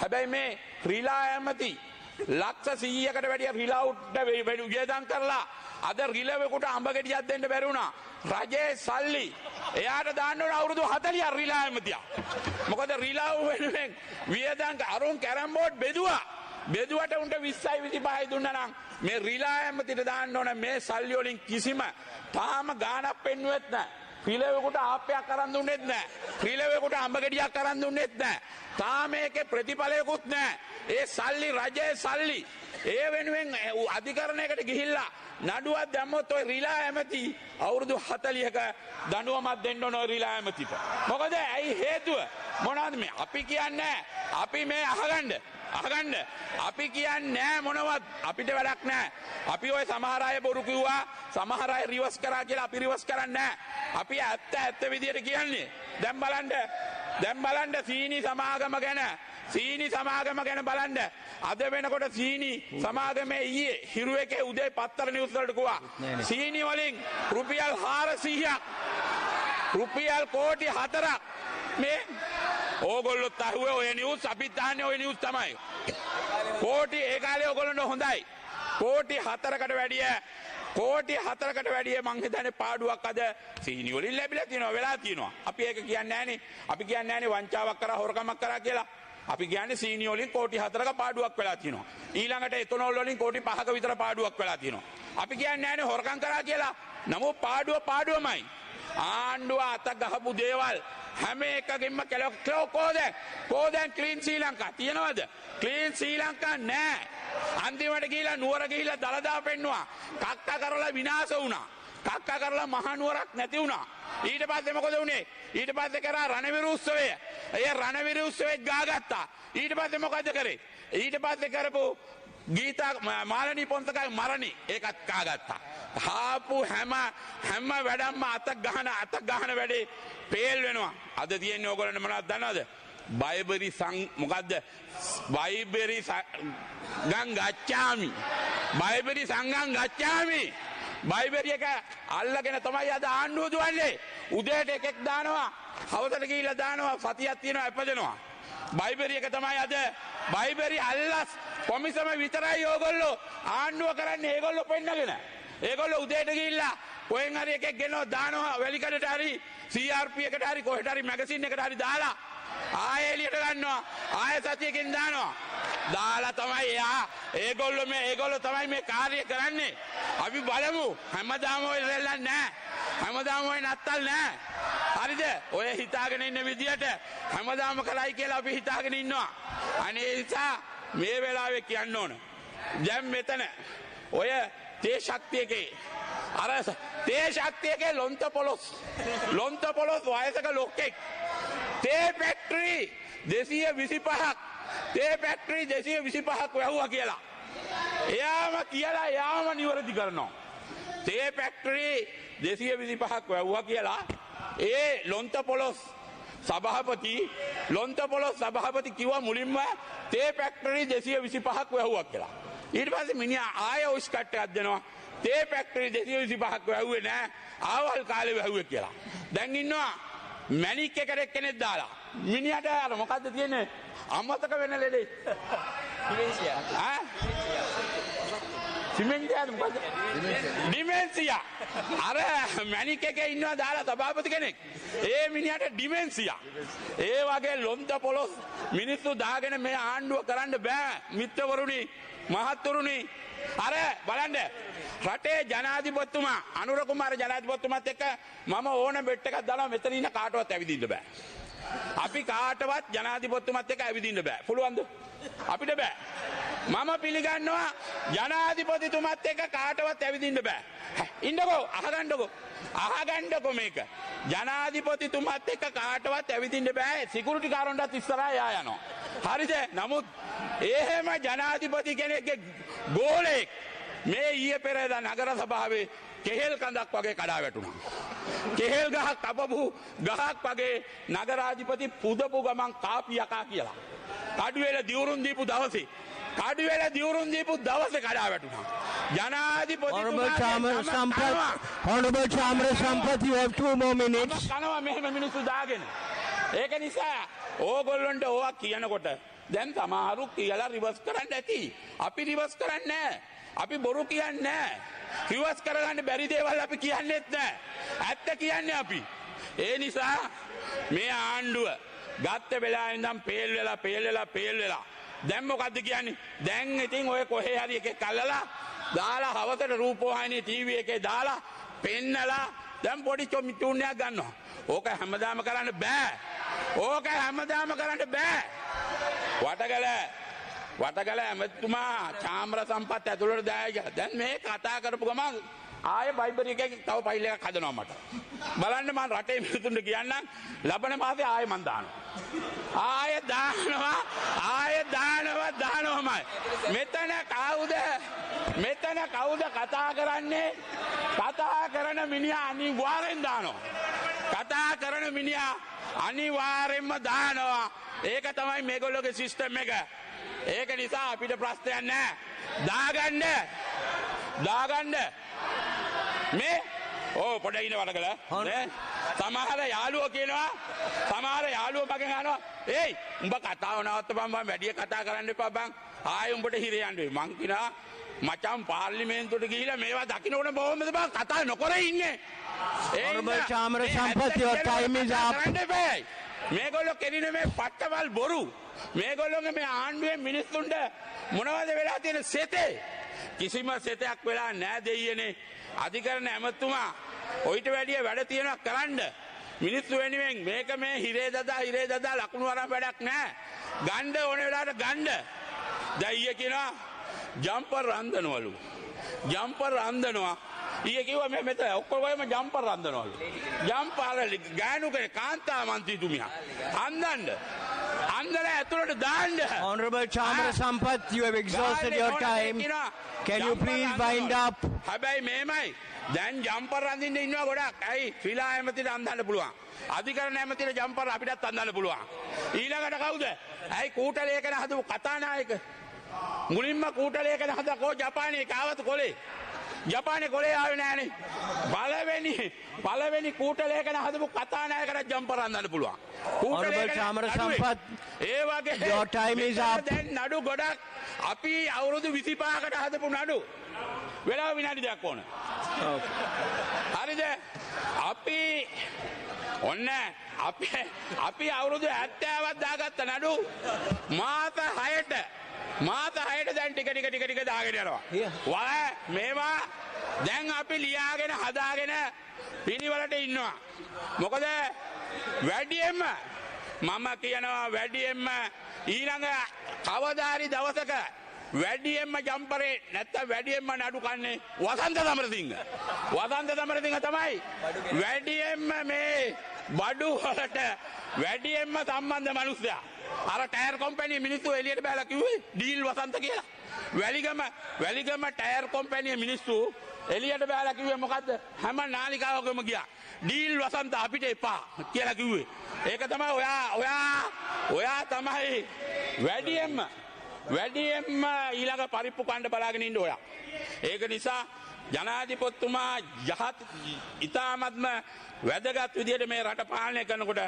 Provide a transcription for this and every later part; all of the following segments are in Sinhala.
හැබැයි මේ රිලා ඇමති ලක්ෂ 100කට වැඩිය රිලාවුට්ට වියදම් කරලා අද රිලවෙකුට අඹ ගෙඩියක් දෙන්න බැරි වුණා. රජයේ සල්ලි එයාට දාන්න ඕන අවුරුදු 40ක් රිලා ඇමතියා. මොකද රිලාව වෙනුවෙන් වියදම් අරුන් කැරම් බෝඩ් බෙදුවා. බෙදුවට උන්ට 20යි 25යි දුන්නා නම් මේ රිලා ඇමතිට දාන්න ඕන මේ සල්ලි වලින් කිසිම තාම ගාණක් පෙන්නුවෙත් නැහැ. රිලවෙකුට ආප්පයක් අරන් දුන්නෙත් නැහැ. රිලවෙකුට අඹ ගෙඩියක් අරන් දුන්නෙත් නැහැ. තාම මේකේ ප්‍රතිඵලයකුත් නැහැ. ඒ සල්ලි රජයේ සල්ලි. ඒ වෙනුවෙන් අධිකරණයකට ගිහිල්ලා නඩුවක් දැම්මොත් ඔය රිලා ඇමති අවුරුදු 40ක දඬුවමක් දෙන්න ඕන ඔය රිලා ඇමතිට. මොකද ඇයි හේතුව? මොනවද මේ? අපි කියන්නේ අපි මේ අහගන්න අපි කියන්නේ මොනවත් අපිට වැඩක් නැහැ. අපි ඔය සමහර අය බොරු කිව්වා, සමහර අය රිවර්ස් කරා කියලා අපි රිවර්ස් කරන්නේ නැහැ. අපි ඇත්ත විදියට කියන්නේ. දැන් බලන්න සීනි සමාගම ගැන බලන්න. අද වෙනකොට සීනි සමාගමේ ඊයේ හිරු එකේ උදේ පත්තර නිවුස් වලට කිව්වා සීනි වලින් රුපියල් 400ක් රුපියල් කෝටි 4ක් මේ ඕගොල්ලොත් අහුවේ ඔය නිවුස් අපිත් අහන්නේ ඔය නිවුස් තමයි. කෝටි ඒ කාලේ ඕගොල්ලන්ට හොඳයි. කෝටි 4කට වැඩිය මං හිතන්නේ පාඩුවක් අද සීනි වලින් ලැබිලා තියෙනවා වෙලා තියෙනවා. අපි ඒක කියන්නේ නැහනේ. අපි කියන්නේ නැහනේ වංචාවක් කරා හොරකමක් කරා කියලා. අපි කියන්නේ සීනි වලින් කෝටි 4ක පාඩුවක් වෙලා තියෙනවා. ඊළඟට එතනෝල් වලින් කෝටි 5ක විතර පාඩුවක් වෙලා තියෙනවා. අපි කියන්නේ නැහනේ හොරකම් කරා කියලා. නමුත් පාඩුවමයි. ආණ්ඩුව අත ගහපු දේවල් හැම එකකින්ම කෝදෙන් ක්ලීන් ශ්‍රී ලංකා තියනවද? ක්ලීන් ශ්‍රී ලංකා නෑ. අන්තිමට ගිහිලා නුවර ගිහිලා දලදා පෙන්නවා. කක්ක කරලා විනාශ වුණා. කක්ක කරලා මහා නුවරක් නැති වුණා. ඊට පස්සේ මොකද වුනේ? ඊට පස්සේ කරා රණවිරු උත්සවය. ඒ රණවිරු උත්සවෙත් ගාගත්තා. ඊට පස්සේ මොකද කරේ? ඊට පස්සේ කරපු ගීතා මාළනී පොන්සකයි මරණි ඒකත් කාගත්තා. හාපු හැම වැඩක්ම අත ගහන වැඩේ පේල් වෙනවා. අද තියෙන්නේ ඕගොල්ලන්ට මොනවද දන්නවද? බයිබරි මොකද්ද? බයිබරි ගං ගච්ඡාමි. බයිබරි සංගම් ගච්ඡාමි. බයිබරි එක අල්ලගෙන තමයි අද ආණ්ඩුව දුවන්නේ. උදේට එකෙක් දානවා, හවසට ගිහිල්ලා දානවා, සතියක් තියෙනවා ඇපදෙනවා. බයිබරි එක තමයි අද බයිබරි අල්ලස් කොමිසම විතරයි ඕගොල්ලෝ ආණ්ඩුව කරන්නේ. ඒගොල්ලෝ පෙන්නගෙන ඒගොල්ලෝ උදේට ගිහිල්ලා කොහෙන් හරි එකෙක් ගෙනව දානවා වැලිකඩට හරි CRP එකට හරි කොහෙට හරි මැගසින් එකට හරි දාලා ආයෙ එළියට ගන්නවා. ආයෙ සතියකින් දාලා තමයි ඒගොල්ලෝ තමයි මේ කාර්යය කරන්නේ. අපි බලමු. හැමදාම ඔය රෙල්ලක් නැහැ. හැමදාම ඔය නත්තල් නැහැ. හරිද? ඔය හිතාගෙන ඉන්න විදියට හැමදාම කරයි කියලා අපි හිතාගෙන ඉන්නවා. අනේ නිසා මේ වෙලාවේ කියන්න ඕන. දැන් මෙතන ඔය තේ ශක්තියකේ ලොන්ත පොලොස් වයසක ලොක්කෙක් තේ ෆැක්ටරි 225ක් වැහුවා කියලා. එයාම නිවැරදි කරනවා. තේ ෆැක්ටරි 225ක් වැහුවා කියලා ඒ ලොන්ත පොලොස් සභාපති කිව්වා මුලින්ම තේ ෆැක්ටරි 225ක් වැහුවා කියලා. ඊට පස්සේ මිනිහා ආයෙ ඔයිස් කට් එකක් දෙනවා. තේ ෆැක්ටරි 225ක් වැහුවේ නෑ. ආවල් කාලේ වැහුවේ කියලා. දැන් ඉන්නවා මැනික් එකට කෙනෙක් දාලා. මිනිහට අර මොකද්ද තියෙන්නේ? අමතක වෙන ලෙඩේ. ඩිමෙන්සියා. අර මැනික් එකේ ඉන්නවා දාලා සභාපති කෙනෙක්. ඒ මිනිහට ඩිමෙන්සියා. ඒ වගේ ලොන්ත පොලොස් මිනිස්සු දාගෙන මේ ආණ්ඩුව කරන්න බෑ. මිත්‍රවරුනි, මහත්තුරුනි. අර බලන්න රටේ ජනාධිපතිතුමා අනුර කුමාර ජනාධිපතිතුමාත් එක්ක මම ඕන බෙට් එකක් දාලා මෙතන ඉන්න කාටවත් ඇවිදින්න බෑ. අපි කාටවත් ජනාධිපතිතුමාත් එක්ක ඇවිදින්න බෑ. පුළුවන්ද? අපිට බෑ. මම පිළිගන්නවා ජනාධිපතිතුමාත් එක්ක කාටවත් ඇවිදින්න බෑ. ඉන්නකෝ අහගන්නකෝ මේක. ජනාධිපතිතුමාත් එක්ක කාටවත් ඇවිදින්න බෑ. සිකියුරිටි කාරණාත් ඉස්සරහා යනවා. හරිද? නමුත් එහෙම ජනාධිපති කෙනෙක්ගේ ගෝලෙක් මේ ඊයේ පෙරේදා නගර සභාවේ කෙහෙල් කඳක් වගේ කඩා වැටුණා. කෙහෙල් ගහක් කපපු ගහක් වගේ නගරාධිපති පුදපු ගමන් කාපි යකා කියලා. කඩුවෙල දිවුරුම් දීපු දවසේ කඩා වැටුණා. Honorable Chamber Sampath, you have 2 more minutes. කනවා මෙහෙම මිනිස්සු දාගෙන. ඒක නිසා ඕගොල්ලන්ට ඕවා කියනකොට දැන් සමහරු කියලා රිවර්ස් කරන්න ඇති. අපි රිවර්ස් කරන්නේ නැහැ. අපි බොරු කියන්නේ නැහැ. රිවර්ස් කරගන්න බැරි දේවල් අපි කියන්නේත් නැහැ. ඇත්ත කියන්නේ අපි. ඒ නිසා මේ ආණ්ඩුව ගත්ත වෙලාවෙ ඉඳන් පේල් වෙලා දැන් මොකද්ද කියන්නේ? දැන් ඉතින් ඔය කොහේ හරි එකෙක් අල්ලලා දාලා හවසට රූපවාහිනියේ ටීවී එකේ දාලා පෙන්නලා දැන් පොඩි චුන්නයක් ගන්නවා. ඕක හැමදාම කරන්න බෑ. වටගල ඇමතුමා චාම්‍ර සම්පත් ඇතුළට දායක. දැන් මේ කතා කරපු ගමන් ආයෙ බයිබල් එකේ තව ෆයිල් එකක් හදනවා මට. බලන්න මම රටේ මිනිතුන්ට කියන්නම් ලබන මාසේ ආයෙ මන් දානවා. ආයෙ දානවාමයි. මෙතන කවුද කතා කරන්නේ? කතා කරන මිනිහා අනිවාර්යෙන් දානවා. ඒක තමයි මේගොල්ලෝගේ සිස්ටම් එක. ඒක නිසා අපිට ප්‍රශ්නයක් නැහැ. දාගන්න මේ පොඩ ඉන්න වටකල සමහර යාළුවෝ කියනවා මගෙන් අහනවා ඒයි උඹ කතාව නවත්තපන් බං වැඩි කතා කරන්න එපා බං ආයෙ උඹට හිරේ යන්න වෙයි මං කියනවා මචං පාර්ලිමේන්තුවට ගිහිල්ලා මේවා දකින්නකොට බොහොමද බං කතා නොකර ඉන්නේ Honorable Chamra Sampath, your time is up. මේගොල්ලෝ කෙරින මේ පට්ටවල් බොරු මේගොල්ලෝගේ මේ ආණ්ඩුවේ මිනිස්සුන්ට මොනවද වෙලා තියෙන සෙතේ කිසිම සෙතයක් වෙලා නැහැ දෙයියනේ අධිකරණ ඇමතුමා ඔයිට වැඩිය වැඩ තියෙනවා කරන්න මිනිස්සු වෙනුවෙන් මේක මේ හිරේ දදා ලකුණු වරන් වැඩක් නැහැ ගන්න ඕන වෙලාවට ගන්න දෙයිය කියනවා ජම්පර් රන්දනවා ඊයේ කිව්වා මේ මෙතන ඔක්කොම ජම්පර් රන්දනවලු ජම්පර් ගෑනු කෙනෙක් කාන්තා මන්ත්‍රීතුමියා අන්දර ඇතුළට දාන්න. Honorable Chamra Sampath, you have exhausted your time. Can you please wind up? හැබැයි මේමයි දැන් ජම්පර් රඳින්න ඉන්නවා ගොඩක්. ඇයි ශ්‍රීලා ඇමතිට අඳන්න පුළුවන්. අධිකරණ ඇමතිට ජම්පර් අපිටත් අඳන්න පුළුවන්. ඊළඟට කවුද? ඇයි කූටලේඛන හදපු කතානායක. මුලින්ම කූටලේඛන හදකෝ ජපානයේ කාවත කොලේ. ජපානයේ කොලේ ආවේ නෑනේ. පළවෙනි කූටලේඛන හදපු කතානායකට ජම්පර් අඳන්න පුළුවන්. Honorable Chamra Sampath, ඒ වගේ your time is up. දැන් නඩු ගොඩක් අපි අවුරුදු 25කට හදපු නඩු වෙලාව විනාඩි 2ක් ඕන. හරිද? අපි අවුරුදු 70ක් දාගත්ත නඩු මාස 6ට දැන් ටික දාගෙන යනවා. මේවා දැන් අපි ලියාගෙන හදාගෙන පිළිවෙලට ඉන්නවා. මොකද වැඩියෙන්ම මම කියනවා වැඩියෙන්ම ඊළඟ කවදාරි දවසක වැඩියෙන්ම ජම්පරේ නැත්තම් වැඩියෙන්ම නඩු කන්නේ වසන්ත සමරසිංහ තමයි වැඩියෙන්ම මේ බඩු වලට වැඩියෙන්ම සම්බන්ධ මිනිස්සයා. අර ටයර් කම්පැනි මිනිස්සු එළියට බහලා කිව්වේ ඩීල් වසන්ත කියලා. වැලිගම ටයර් කම්පැනි මිනිස්සු එළියට බහලා කිව්වේ මොකද්ද? හැම නාලිකාවකම ගියා. ඩීල් වසන්ත අපිට එපා කියලා කිව්වේ. ඒක තමයි ඔයා තමයි වැඩියෙන්ම ඊළඟ පරිප්පු කණ්ඩ බලාගෙන ඉන්න ඔයා. ඒක නිසා ජනාධිපතිතුමා ඉතාමත්ම වැදගත් විදියට මේ රට පාලනය කරනකොට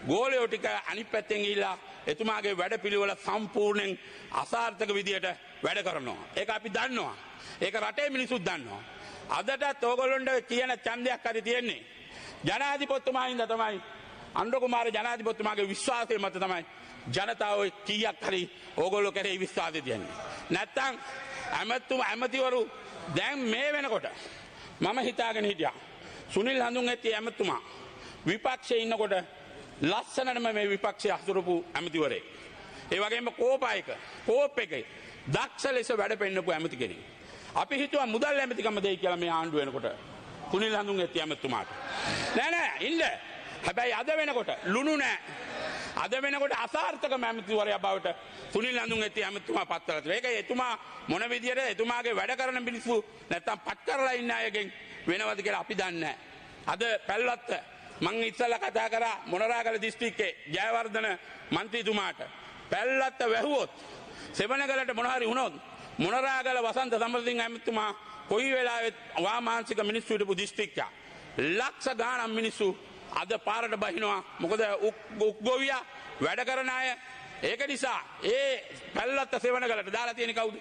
ගෝලයෝ ටික අනිත් පැත්තෙන් ගිහිල්ලා එතුමාගේ වැඩපිළිවෙල සම්පූර්ණයෙන් අසාර්ථක විදියට වැඩ කරනවා. ඒක අපි දන්නවා. ඒක රටේ මිනිස්සුත් දන්නවා. අදටත් ඕගොල්ලොන්ට කියන ඡන්දයක් හරි තියෙන්නේ. ජනාධිපතිතුමා හින්දා තමයි අනුර කුමාර ජනාධිපතිතුමාගේ විශ්වාසය මත තමයි ජනතාව කීයක් හරි ඕගොල්ලෝ කරේ විශ්වාසය තියන්නේ. නැත්තම් ඇමතිවරු දැන් මේ වෙනකොට මම හිතාගෙන හිටියා සුනිල් හඳුන්ගැත්ති ඇමතුමා විපක්ෂයේ ඉන්නකොට ලස්සනටම මේ විපක්ෂය හසුරපු ඇමතිවරේ. ඒ වගේම කෝප එකේ දක්ෂ ලෙස වැඩ පෙන්නපු ඇමති කෙනෙක්. අපි හිතුවා මුදල් ඇමතිකම දෙයි කියලා මේ ආණ්ඩුව වෙනකොට සුනිල් හඳුන්ගැත්ති ඇමතුමාට. නෑ ඉන්න. හැබැයි අද වෙනකොට ලුණු නෑ. අද වෙනකොට අසාර්ථක ඇමතිවරයා බවට සුනිල් හඳුන්ගැත්ති ඇමතුමා පත් කරලා තියෙනවා. ඒක එතුමා මොන විදියට එතුමාගේ වැඩ කරන මිනිස්සු නැත්තම් පත් කරලා ඉන්න අයගෙන් වෙනවද කියලා අපි දන්නේ නැහැ. අද පැල්ලත්ත මං ඉස්සලා කතා කරා මොනරාගල දිස්ත්‍රික්කේ ජයවර්ධන මන්ත්‍රීතුමාට පැල්ලත්ත වැහුවොත් සෙවණගලට මොන හරි වුණොත් මොනරාගල වසන්ත සමරසිංහ ඇමතුමා කොයි වෙලාවෙත් වාමාංශික මිනිස්සු හිටපු දිස්ත්‍රික්කයක් ලක්ෂ ගාණක් මිනිස්සු අද පාරට බහිනවා. මොකද උක්ගොවියා වැඩ කරන අය ඒක නිසා ඒ පැල්ලත්ත සෙවණකලට දාලා තියෙන කවුද?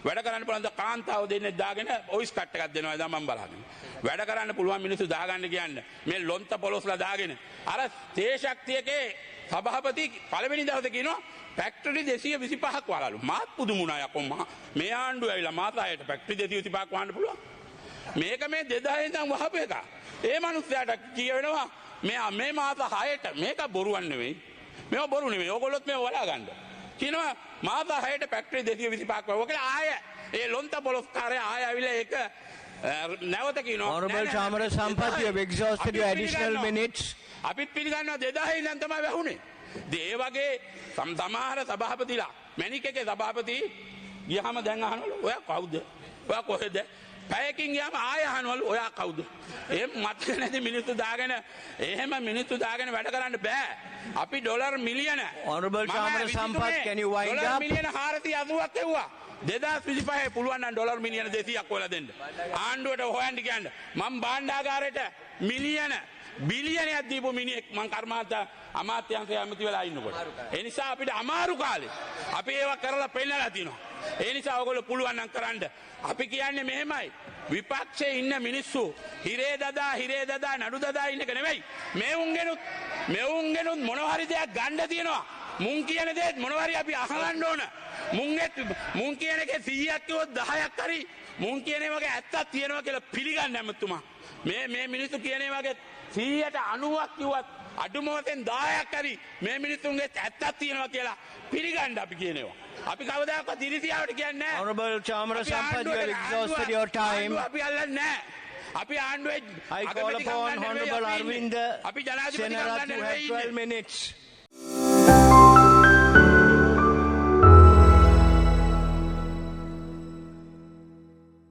වැඩ කරන්න පුළුවන් ද කාන්තාව දෙන්නේ දාගෙන ඔයිස් කට් එකක් දෙනවා දැන් මම බලාගෙන. වැඩ කරන්න පුළුවන් මිනිස්සු දාගන්න කියන්නේ මේ ලොන්ත පොලොස්ලා දාගෙන. අර තේ ශක්තියකේ සභාපති පළවෙනි දවසේ කියනවා ෆැක්ටරි 225ක් වලලු. මාත් පුදුමුණා යකෝ මහා. මේ ආණ්ඩුව ඇවිල්ලා මාතායට ෆැක්ටරි 225ක් වහන්න පුළුවන්. මේක මේ 2000 ඉඳන් වහපු එක. ඒ මිනිස්සයාට කියවෙනවා මේ මාස 6ට මේක බොරුවක් නෙවෙයි. මේව බොරු නෙවෙයි. ඕගොල්ලොත් මේව වලා ගන්න. කියනවා මාස 6ට ෆැක්ටරි 225ක් වහුවා කියලා ආය ඒ ලොන්ත පොලොස්කාරය ආය ඇවිල්ලා ඒක නැවත කියනවා. Honorable Chamara Sampath, you have exhausted your additional minutes. අපිත් පිළිගන්නවා 2000 ඉඳන් තමයි වැහුනේ. ඒ වගේ සමහර සභාපතිලා මැනිකේගේ සභාපති ගියාම දැන් අහනවලු ඔයා කවුද? ඔයා කොහෙද? පැයකින් ගියාම ආය අහනවලු ඔයා කවුද? එහෙම මතක නැති මිනිස්සු දාගෙන එහෙම මිනිස්සු දාගෙන වැඩ කරන්න බෑ. අපි ඩොලර් මිලියන Honorable Chamara Sampath, can you wind dollar up? මිලියන 480ක් එව්වා. 2025 පුළුවන් නම් ඩොලර් මිලියන 200ක් හොයලා දෙන්න. ආණ්ඩුවට හොයන්න කියන්න. මම භාණ්ඩාගාරයට මිලියන බිලියනයක් දීපු මිනිහෙක් මං කර්මාන්ත අමාත්‍යාංශය ඇමති වෙලා ඉන්නකොට. ඒ නිසා අපිට අමාරු කාලේ අපි ඒවා කරලා පෙන්නලා තිනවා. ඒ නිසා ඔයගොල්ලෝ පුළුවන් නම් කරන්න. අපි කියන්නේ මෙහෙමයි. විපක්ෂයේ ඉන්න මිනිස්සු හිරේ දදා නඩු දදා ඉන්න එක නෙවෙයි. මෙවුන්ගෙනුත් මොනවා හරි දෙයක් ගන්න තියෙනවා. මුන් කියන දේත් මොනවා හරි අපි අහගන්න ඕන. මුන් කියන එකේ 100ක් කිව්වොත් 10ක් හරි මුන් කියන වගේ ඇත්තක් තියෙනවා කියලා පිළිගන්න හැමතුමා. මේ මිනිස්සු කියන වගේ 190ක් කිව්වත් අඩුම වශයෙන් 10ක් හරි මේ මිනිස්සුන්ගේ ඇත්තක් තියෙනවා කියලා පිළිගන්න අපි කියනවා. අපි කවදාකවත් ඉරිසියාවට කියන්නේ නැහැ. Honorable Chamara Sampath, you have exhausted your time. අපි අල්ලන්නේ නැහැ. අපි ආණ්ඩුවේ I call upon Honorable Arvind Senarath to have 12 minutes.